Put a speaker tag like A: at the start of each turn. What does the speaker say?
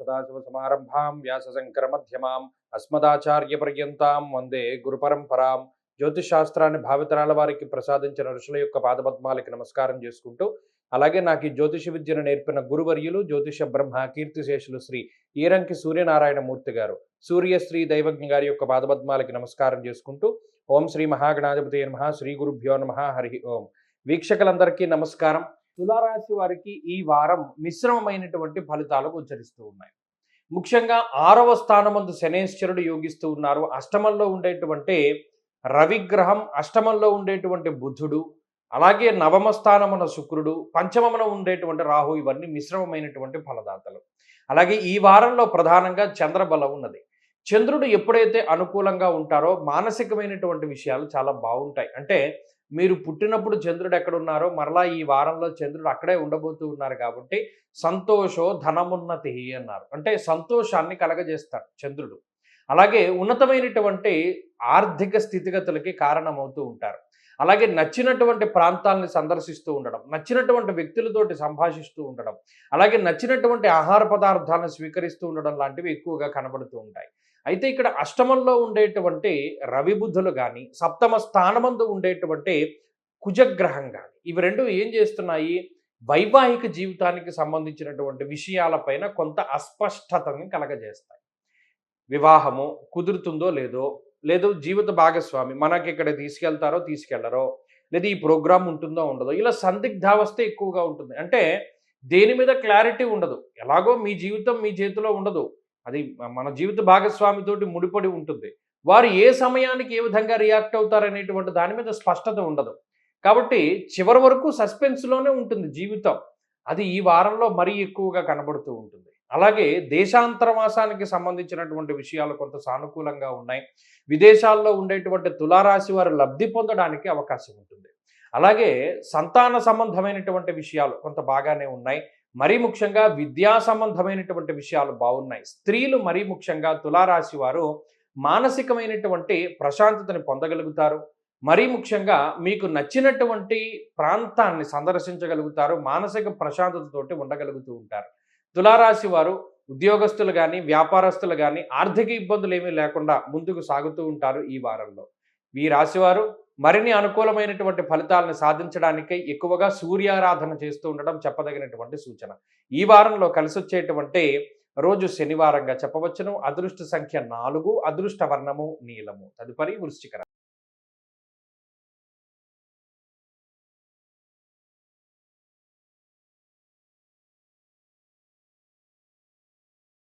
A: సదాశివసమారంభాం వ్యాసశంకరమధ్యమాం అస్మదాచార్యపర్యంతాం వందే గురుపరంపరాం. జ్యోతిషాస్త్రాన్ని భావితరాల వారికి ప్రసాదించిన ఋషుల యొక్క పాదపద్మాలకి నమస్కారం చేసుకుంటూ, అలాగే నాకు ఈ జ్యోతిష విద్యను నేర్పిన గురువర్యులు జ్యోతిష బ్రహ్మ కీర్తిశేషులు శ్రీ ఈరంకి సూర్యనారాయణ మూర్తి గారు, సూర్యశ్రీ దైవజ్ఞ గారి యొక్క పాదపద్మాలకి నమస్కారం చేసుకుంటూ, ఓం శ్రీ మహాగణాధిపతి నమః, శ్రీ గురుభ్యో నమః, హరి ఓం. వీక్షకులందరికీ నమస్కారం. తులారాశి వారికి ఈ వారం మిశ్రమమైనటువంటి ఫలితాలు గోచరిస్తూ ఉన్నాయి. ముఖ్యంగా 6వ స్థానమందు శనేశ్వరుడు యోగిస్తూ ఉన్నారు. అష్టమంలో ఉండేటువంటి రవిగ్రహం, అష్టమంలో ఉండేటువంటి బుధుడు, అలాగే నవమ స్థానమున శుక్రుడు, పంచమమున ఉండేటువంటి రాహు, ఇవన్నీ మిశ్రమమైనటువంటి ఫలదాతలు. అలాగే ఈ వారంలో ప్రధానంగా చంద్రబలం ఉన్నది. చంద్రుడు ఎప్పుడైతే అనుకూలంగా ఉంటారో మానసికమైనటువంటి విషయాలు చాలా బాగుంటాయి. అంటే మీరు పుట్టినప్పుడు చంద్రుడు ఎక్కడున్నారో మరలా ఈ వారంలో చంద్రుడు అక్కడే ఉండబోతూ ఉన్నారు కాబట్టి సంతోషో ధనమున్నతి అన్నారు. అంటే సంతోషాన్ని కలగజేస్తాడు చంద్రుడు. అలాగే ఉన్నతమైనటువంటి ఆర్థిక స్థితిగతులకి కారణమవుతూ ఉంటారు. అలాగే నచ్చినటువంటి ప్రాంతాలని సందర్శిస్తూ ఉండడం, నచ్చినటువంటి వ్యక్తులతోటి సంభాషిస్తూ ఉండడం, అలాగే నచ్చినటువంటి ఆహార పదార్థాలను స్వీకరిస్తూ ఉండడం లాంటివి ఎక్కువగా కనబడుతూ ఉంటాయి. అయితే ఇక్కడ అష్టమంలో ఉండేటువంటి రవి బుధులు కానీ, సప్తమ స్థానమందు ఉండేటువంటి కుజగ్రహం కానీ, ఇవి రెండు ఏం చేస్తున్నాయి? వైవాహిక జీవితానికి సంబంధించినటువంటి విషయాలపైన కొంత అస్పష్టతని కలగజేస్తాయి. వివాహము కుదురుతుందో లేదో, లేదు జీవిత భాగస్వామి మనకి ఇక్కడ తీసుకెళ్తారో తీసుకెళ్లరో, లేదా ఈ ప్రోగ్రామ్ ఉంటుందో ఉండదో, ఇలా సందిగ్ధావస్థ ఎక్కువగా ఉంటుంది. అంటే దేని మీద క్లారిటీ ఉండదు. ఎలాగో మీ జీవితం మీ చేతిలో ఉండదు, అది మన జీవిత భాగస్వామితోటి ముడిపడి ఉంటుంది. వారు ఏ సమయానికి ఏ విధంగా రియాక్ట్ అవుతారనేటువంటి దాని మీద స్పష్టత ఉండదు. కాబట్టి చివరి వరకు సస్పెన్స్లోనే ఉంటుంది జీవితం. అది ఈ వారంలో మరీ ఎక్కువగా కనబడుతూ ఉంటుంది. అలాగే దేశాంతరవాసానికి సంబంధించినటువంటి విషయాలు కొంత సానుకూలంగా ఉన్నాయి. విదేశాల్లో ఉండేటువంటి తులారాశి వారు లబ్ధి పొందడానికి అవకాశం ఉంటుంది. అలాగే సంతాన సంబంధమైనటువంటి విషయాలు కొంత బాగానే ఉన్నాయి. మరీ ముఖ్యంగా విద్యా సంబంధమైనటువంటి విషయాలు బాగున్నాయి. స్త్రీలు మరీ ముఖ్యంగా తులారాశి వారు మానసికమైనటువంటి ప్రశాంతతని పొందగలుగుతారు. మరీ ముఖ్యంగా మీకు నచ్చినటువంటి ప్రాంతాన్ని సందర్శించగలుగుతారు. మానసిక ప్రశాంతతతోటి ఉండగలుగుతూ ఉంటారు. తులారాశి వారు ఉద్యోగస్తులు కానీ, వ్యాపారస్తులు కానీ ఆర్థిక ఇబ్బందులు ఏమీ లేకుండా ముందుకు సాగుతూ ఉంటారు ఈ వారంలో. ఈ రాశివారు మరిన్ని అనుకూలమైనటువంటి ఫలితాలను సాధించడానికై ఎక్కువగా సూర్యారాధన చేస్తూ ఉండడం చెప్పదగినటువంటి సూచన. ఈ వారంలో కలిసొచ్చేటువంటి రోజు శనివారంగా చెప్పవచ్చును. అదృష్ట సంఖ్య 4, అదృష్ట వర్ణము నీలము. తదుపరి వృశ్చిక రాశి.